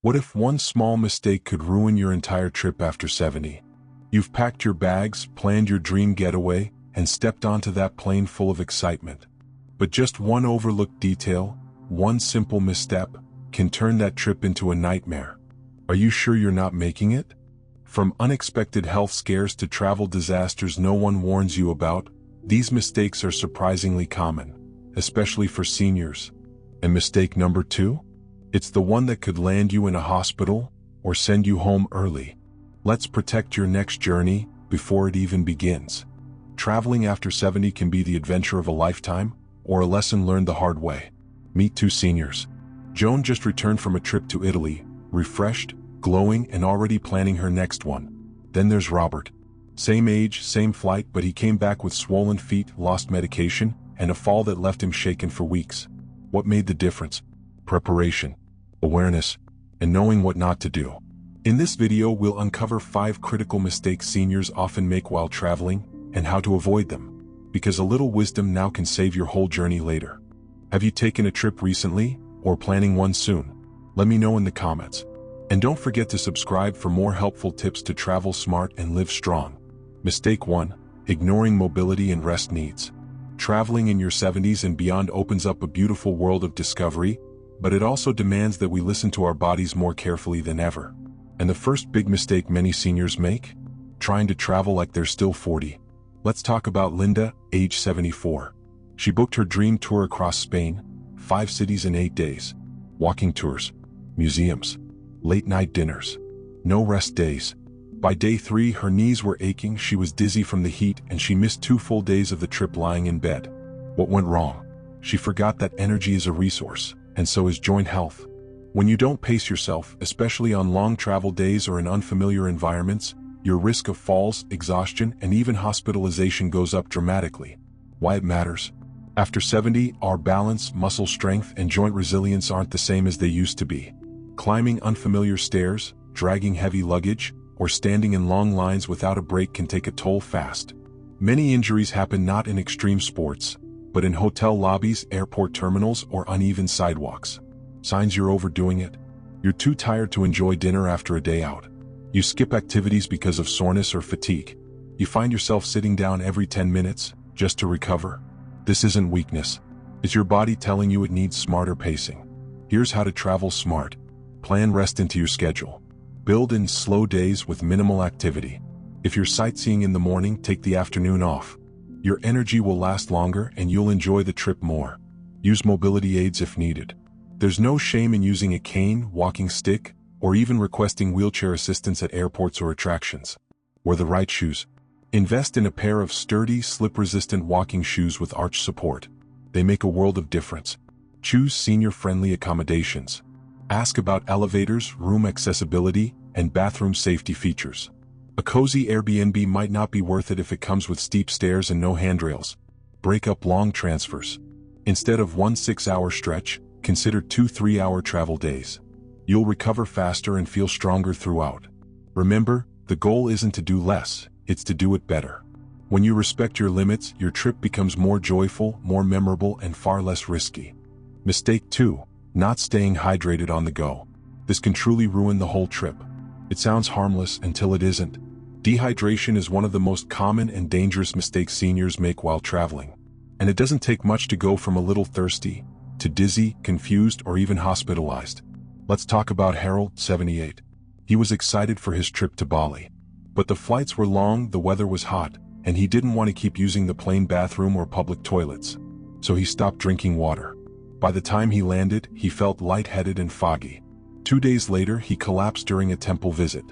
What if one small mistake could ruin your entire trip after 70? You've packed your bags, planned your dream getaway, and stepped onto that plane full of excitement. But just one overlooked detail, one simple misstep, can turn that trip into a nightmare. Are you sure you're not making it? From unexpected health scares to travel disasters no one warns you about, these mistakes are surprisingly common, especially for seniors. And mistake number 2? It's the one that could land you in a hospital or send you home early. Let's protect your next journey before it even begins. Traveling after 70 can be the adventure of a lifetime or a lesson learned the hard way. Meet 2 seniors. Joan just returned from a trip to Italy, refreshed, glowing, and already planning her next one. Then there's Robert. Same age, same flight, but he came back with swollen feet, lost medication, and a fall that left him shaken for weeks. What made the difference? Preparation, awareness, and knowing what not to do. In this video, we'll uncover 5 critical mistakes seniors often make while traveling and how to avoid them, because a little wisdom now can save your whole journey later. Have you taken a trip recently or planning one soon? Let me know in the comments. And don't forget to subscribe for more helpful tips to travel smart and live strong. Mistake 1: ignoring mobility and rest needs. Traveling in your 70s and beyond opens up a beautiful world of discovery, but it also demands that we listen to our bodies more carefully than ever. And the first big mistake many seniors make? Trying to travel like they're still 40. Let's talk about Linda, age 74. She booked her dream tour across Spain, 5 cities in 8 days. Walking tours, museums, late-night dinners, no rest days. By day 3, her knees were aching, she was dizzy from the heat, and she missed 2 full days of the trip lying in bed. What went wrong? She forgot that energy is a resource, and so is joint health. When you don't pace yourself, especially on long travel days or in unfamiliar environments, your risk of falls, exhaustion, and even hospitalization goes up dramatically. Why it matters? After 70, our balance, muscle strength, and joint resilience aren't the same as they used to be. Climbing unfamiliar stairs, dragging heavy luggage, or standing in long lines without a break can take a toll fast. Many injuries happen not in extreme sports, but in hotel lobbies, airport terminals, or uneven sidewalks. Signs you're overdoing it? You're too tired to enjoy dinner after a day out. You skip activities because of soreness or fatigue. You find yourself sitting down every 10 minutes, just to recover. This isn't weakness. It's your body telling you it needs smarter pacing. Here's how to travel smart. Plan rest into your schedule. Build in slow days with minimal activity. If you're sightseeing in the morning, take the afternoon off. Your energy will last longer and you'll enjoy the trip more. Use mobility aids if needed. There's no shame in using a cane, walking stick, or even requesting wheelchair assistance at airports or attractions. Wear the right shoes. Invest in a pair of sturdy, slip-resistant walking shoes with arch support. They make a world of difference. Choose senior-friendly accommodations. Ask about elevators, room accessibility, and bathroom safety features. A cozy Airbnb might not be worth it if it comes with steep stairs and no handrails. Break up long transfers. Instead of one 6-hour stretch, consider 2 3-hour travel days. You'll recover faster and feel stronger throughout. Remember, the goal isn't to do less, it's to do it better. When you respect your limits, your trip becomes more joyful, more memorable, and far less risky. Mistake 2: not staying hydrated on the go. This can truly ruin the whole trip. It sounds harmless until it isn't. Dehydration is one of the most common and dangerous mistakes seniors make while traveling. And it doesn't take much to go from a little thirsty to dizzy, confused, or even hospitalized. Let's talk about Harold, 78. He was excited for his trip to Bali. But the flights were long, the weather was hot, and he didn't want to keep using the plane bathroom or public toilets. So he stopped drinking water. By the time he landed, he felt lightheaded and foggy. 2 days later, he collapsed during a temple visit.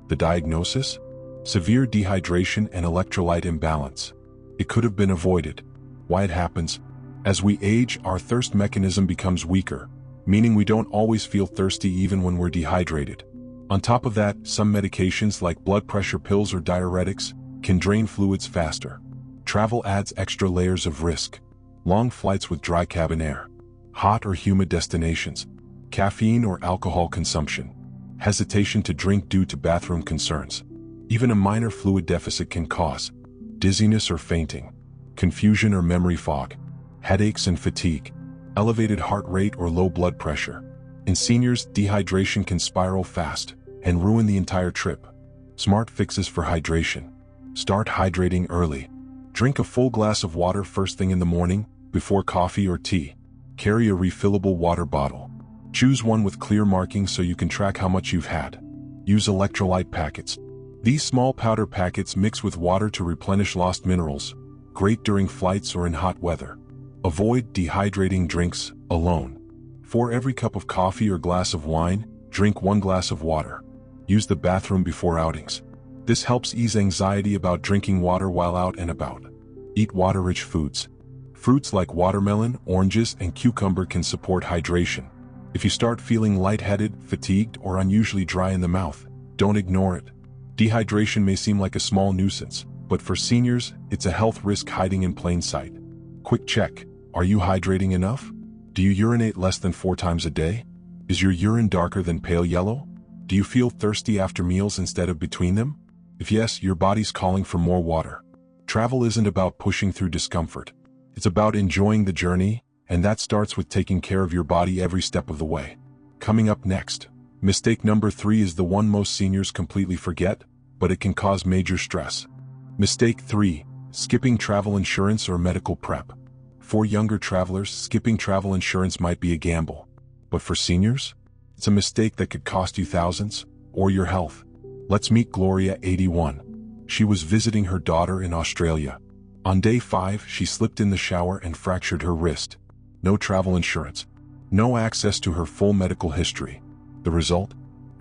The diagnosis? Severe dehydration and electrolyte imbalance. It could have been avoided. Why it happens? As we age, our thirst mechanism becomes weaker, meaning we don't always feel thirsty even when we're dehydrated. On top of that, some medications like blood pressure pills or diuretics can drain fluids faster. Travel adds extra layers of risk. Long flights with dry cabin air, hot or humid destinations, caffeine or alcohol consumption, hesitation to drink due to bathroom concerns. Even a minor fluid deficit can cause dizziness or fainting, confusion or memory fog, headaches and fatigue, elevated heart rate or low blood pressure. In seniors, dehydration can spiral fast and ruin the entire trip. Smart fixes for hydration. Start hydrating early. Drink a full glass of water first thing in the morning, before coffee or tea. Carry a refillable water bottle. Choose one with clear markings so you can track how much you've had. Use electrolyte packets. These small powder packets mix with water to replenish lost minerals, great during flights or in hot weather. Avoid dehydrating drinks alone. For every cup of coffee or glass of wine, drink 1 glass of water. Use the bathroom before outings. This helps ease anxiety about drinking water while out and about. Eat water-rich foods. Fruits like watermelon, oranges, and cucumber can support hydration. If you start feeling lightheaded, fatigued, or unusually dry in the mouth, don't ignore it. Dehydration may seem like a small nuisance, but for seniors, it's a health risk hiding in plain sight. Quick check. Are you hydrating enough? Do you urinate less than 4 times a day? Is your urine darker than pale yellow? Do you feel thirsty after meals instead of between them? If yes, your body's calling for more water. Travel isn't about pushing through discomfort. It's about enjoying the journey, and that starts with taking care of your body every step of the way. Coming up next, mistake number 3 is the one most seniors completely forget, but it can cause major stress. Mistake 3, skipping travel insurance or medical prep. For younger travelers, skipping travel insurance might be a gamble. But for seniors, it's a mistake that could cost you thousands, or your health. Let's meet Gloria, 81. She was visiting her daughter in Australia. On day 5, she slipped in the shower and fractured her wrist. No travel insurance. No access to her full medical history. The result?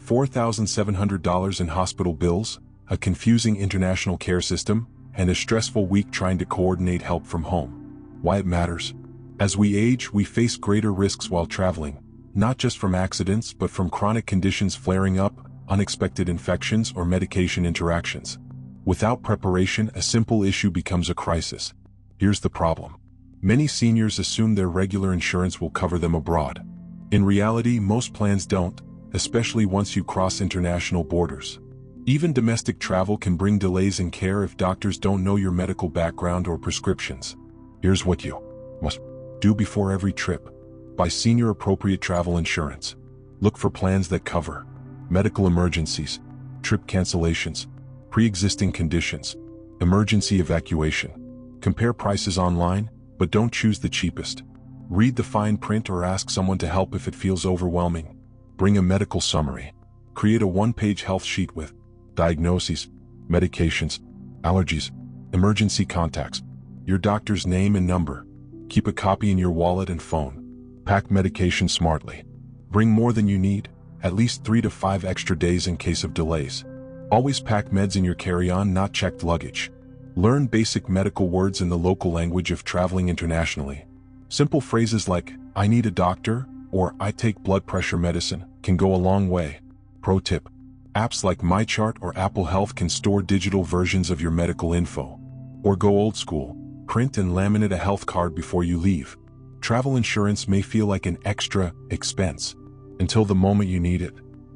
$4,700 in hospital bills, a confusing international care system, and a stressful week trying to coordinate help from home. Why it matters? As we age, we face greater risks while traveling, not just from accidents but from chronic conditions flaring up, unexpected infections, or medication interactions. Without preparation, a simple issue becomes a crisis. Here's the problem. Many seniors assume their regular insurance will cover them abroad. In reality, most plans don't, especially once you cross international borders. Even domestic travel can bring delays in care if doctors don't know your medical background or prescriptions. Here's what you must do before every trip. Buy senior-appropriate travel insurance. Look for plans that cover medical emergencies, trip cancellations, pre-existing conditions, emergency evacuation. Compare prices online, but don't choose the cheapest. Read the fine print or ask someone to help if it feels overwhelming. Bring a medical summary. Create a 1-page health sheet with diagnoses, medications, allergies, emergency contacts, your doctor's name and number. Keep a copy in your wallet and phone. Pack medication smartly. Bring more than you need, at least 3 to 5 extra days in case of delays. Always pack meds in your carry-on, not checked luggage. Learn basic medical words in the local language if traveling internationally. Simple phrases like, "I need a doctor," or "I take blood pressure medicine," can go a long way. Pro tip: apps like MyChart or Apple Health can store digital versions of your medical info. Or go old school, print and laminate a health card before you leave. Travel insurance may feel like an extra expense until the moment you need it.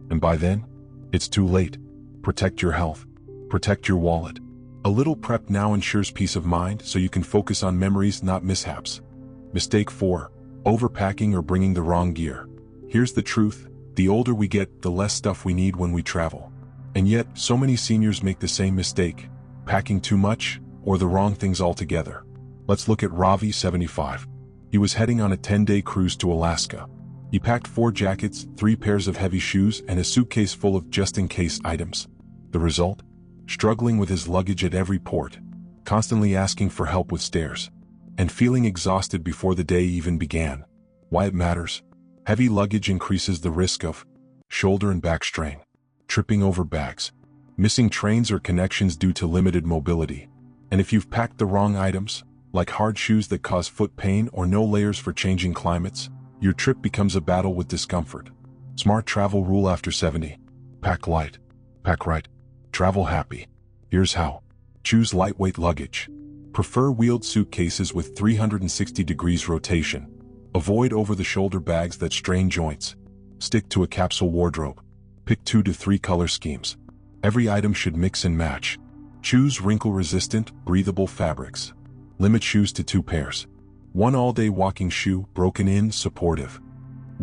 And by then, it's too late. Protect your health. Protect your wallet. A little prep now ensures peace of mind so you can focus on memories, not mishaps. Mistake 4, overpacking or bringing the wrong gear. Here's the truth: the older we get, the less stuff we need when we travel. And yet, so many seniors make the same mistake, packing too much or the wrong things altogether. Let's look at Ravi, 75. He was heading on a 10-day cruise to Alaska. He packed 4 jackets, 3 pairs of heavy shoes, and a suitcase full of just-in-case items. The result? Struggling with his luggage at every port, constantly asking for help with stairs, and feeling exhausted before the day even began. Why it matters? Heavy luggage increases the risk of shoulder and back strain, tripping over bags, missing trains or connections due to limited mobility. And if you've packed the wrong items, like hard shoes that cause foot pain or no layers for changing climates, your trip becomes a battle with discomfort. Smart travel rule after 70. Pack light. Pack right. Travel happy. Here's how. Choose lightweight luggage. Prefer wheeled suitcases with 360 degrees rotation. Avoid over-the-shoulder bags that strain joints. Stick to a capsule wardrobe. Pick 2 to 3 color schemes. Every item should mix and match. Choose wrinkle-resistant, breathable fabrics. Limit shoes to 2 pairs. 1 all-day walking shoe, broken in, supportive.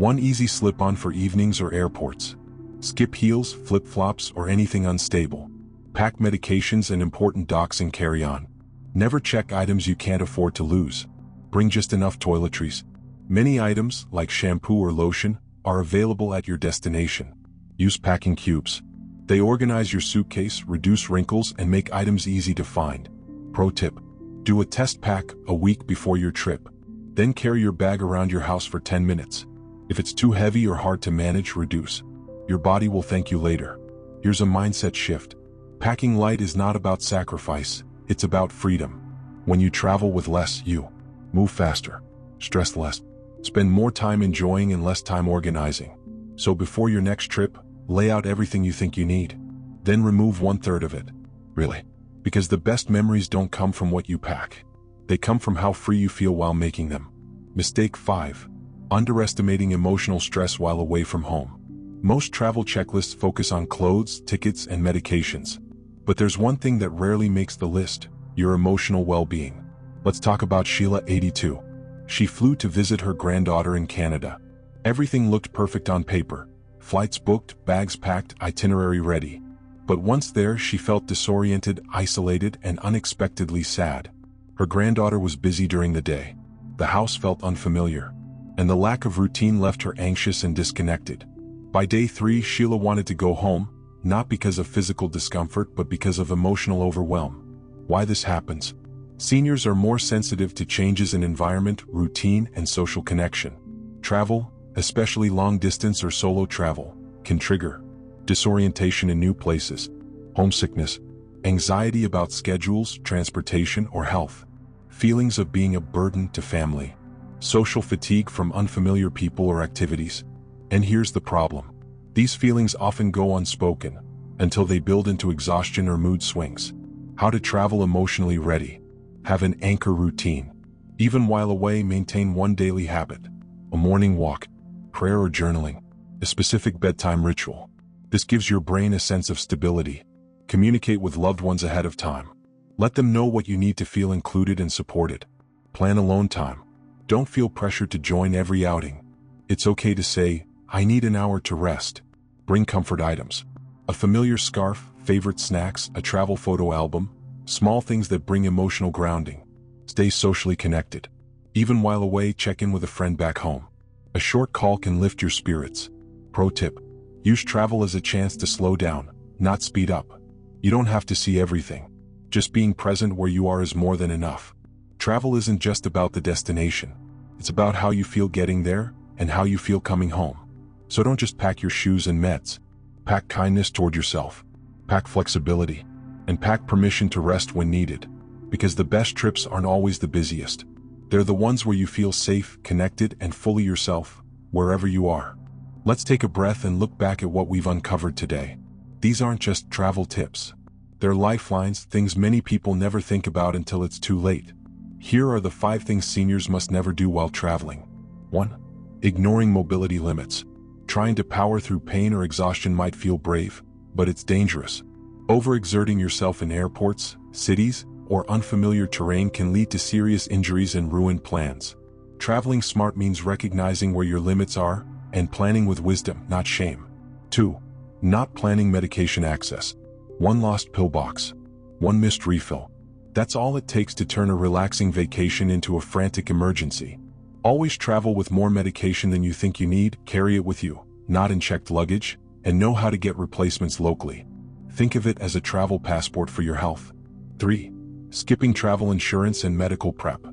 One easy slip-on for evenings or airports. Skip heels, flip-flops, or anything unstable. Pack medications and important docs and carry-on. Never check items you can't afford to lose. Bring just enough toiletries. Many items, like shampoo or lotion, are available at your destination. Use packing cubes. They organize your suitcase, reduce wrinkles, and make items easy to find. Pro tip: do a test pack a week before your trip. Then carry your bag around your house for 10 minutes. If it's too heavy or hard to manage, reduce. Your body will thank you later. Here's a mindset shift. Packing light is not about sacrifice, it's about freedom. When you travel with less, you move faster, stress less, spend more time enjoying and less time organizing. So before your next trip, lay out everything you think you need. Then remove 1/3 of it. Really. Because the best memories don't come from what you pack. They come from how free you feel while making them. Mistake 5. Underestimating emotional stress while away from home. Most travel checklists focus on clothes, tickets, and medications. But there's one thing that rarely makes the list: your emotional well-being. Let's talk about Sheila, 82. She flew to visit her granddaughter in Canada. Everything looked perfect on paper. Flights booked, bags packed, itinerary ready. But once there, she felt disoriented, isolated, and unexpectedly sad. Her granddaughter was busy during the day. The house felt unfamiliar. And the lack of routine left her anxious and disconnected. By day 3, Sheila wanted to go home, not because of physical discomfort but because of emotional overwhelm. Why this happens? Seniors are more sensitive to changes in environment, routine, and social connection. Travel, especially long-distance or solo travel, can trigger disorientation in new places, homesickness, anxiety about schedules, transportation, or health, feelings of being a burden to family, social fatigue from unfamiliar people or activities. And here's the problem. These feelings often go unspoken until they build into exhaustion or mood swings. How to travel emotionally ready. Have an anchor routine. Even while away, maintain one daily habit. A morning walk, prayer or journaling, a specific bedtime ritual. This gives your brain a sense of stability. Communicate with loved ones ahead of time. Let them know what you need to feel included and supported. Plan alone time. Don't feel pressured to join every outing. It's okay to say, "I need an hour to rest." Bring comfort items. A familiar scarf, favorite snacks, a travel photo album, small things that bring emotional grounding. Stay socially connected. Even while away, check in with a friend back home. A short call can lift your spirits. Pro tip: use travel as a chance to slow down, not speed up. You don't have to see everything. Just being present where you are is more than enough. Travel isn't just about the destination. It's about how you feel getting there and how you feel coming home. So don't just pack your shoes and meds. Pack kindness toward yourself. Pack flexibility. And pack permission to rest when needed. Because the best trips aren't always the busiest. They're the ones where you feel safe, connected, and fully yourself, wherever you are. Let's take a breath and look back at what we've uncovered today. These aren't just travel tips. They're lifelines, things many people never think about until it's too late. Here are the 5 things seniors must never do while traveling. 1. Ignoring mobility limits. Trying to power through pain or exhaustion might feel brave, but it's dangerous. Overexerting yourself in airports, cities, or unfamiliar terrain can lead to serious injuries and ruined plans. Traveling smart means recognizing where your limits are and planning with wisdom, not shame. 2. Not planning medication access. One lost pill box. One missed refill. That's all it takes to turn a relaxing vacation into a frantic emergency. Always travel with more medication than you think you need, carry it with you, not in checked luggage, and know how to get replacements locally. Think of it as a travel passport for your health. 3. Skipping travel insurance and medical prep.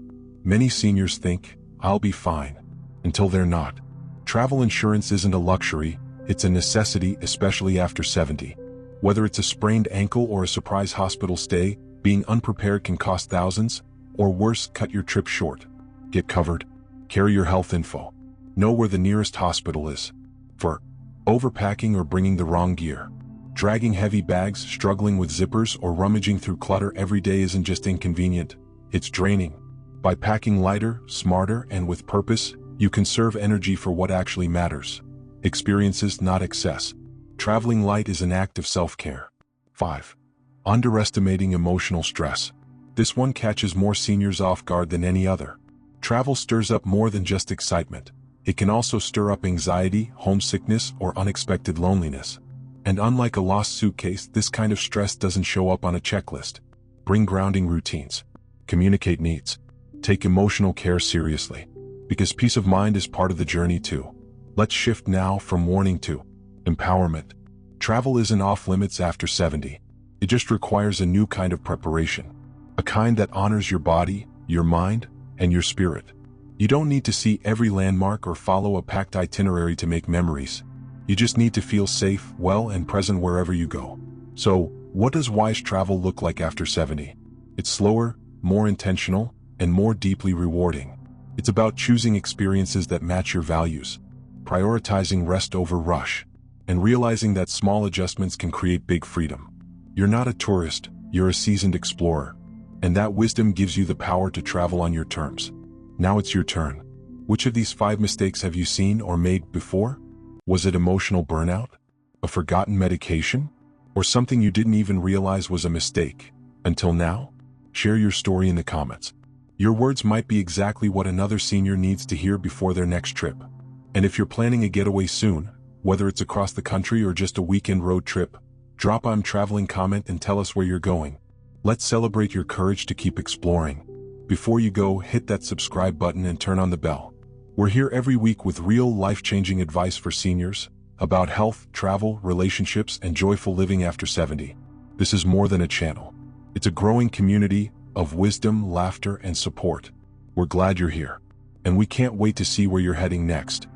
Many seniors think, "I'll be fine," until they're not. Travel insurance isn't a luxury, it's a necessity, especially after 70. Whether it's a sprained ankle or a surprise hospital stay, being unprepared can cost thousands, or worse, cut your trip short. Get covered. Carry your health info. Know where the nearest hospital is. For overpacking or bringing the wrong gear. Dragging heavy bags, struggling with zippers, or rummaging through clutter every day isn't just inconvenient, it's draining. By packing lighter, smarter, and with purpose, you conserve energy for what actually matters. Experiences, not excess. Traveling light is an act of self-care. 5. Underestimating emotional stress. This one catches more seniors off guard than any other. Travel stirs up more than just excitement. It can also stir up anxiety, homesickness, or unexpected loneliness. And unlike a lost suitcase, this kind of stress doesn't show up on a checklist. Bring grounding routines. Communicate needs. Take emotional care seriously. Because peace of mind is part of the journey too. Let's shift now from warning to empowerment. Travel isn't off limits after 70. It just requires a new kind of preparation. A kind that honors your body, your mind, and your spirit. You don't need to see every landmark or follow a packed itinerary to make memories. You just need to feel safe, well, and present wherever you go. So, what does wise travel look like after 70? It's slower, more intentional, and more deeply rewarding. It's about choosing experiences that match your values, prioritizing rest over rush, and realizing that small adjustments can create big freedom. You're not a tourist, you're a seasoned explorer, and that wisdom gives you the power to travel on your terms. Now it's your turn. Which of these 5 mistakes have you seen or made before? Was it emotional burnout? A forgotten medication? Or something you didn't even realize was a mistake? Until now? Share your story in the comments. Your words might be exactly what another senior needs to hear before their next trip. And if you're planning a getaway soon, whether it's across the country or just a weekend road trip, drop "I'm traveling" comment and tell us where you're going. Let's celebrate your courage to keep exploring. Before you go, hit that subscribe button and turn on the bell. We're here every week with real life-changing advice for seniors about health, travel, relationships, and joyful living after 70. This is more than a channel. It's a growing community of wisdom, laughter, and support. We're glad you're here, and we can't wait to see where you're heading next.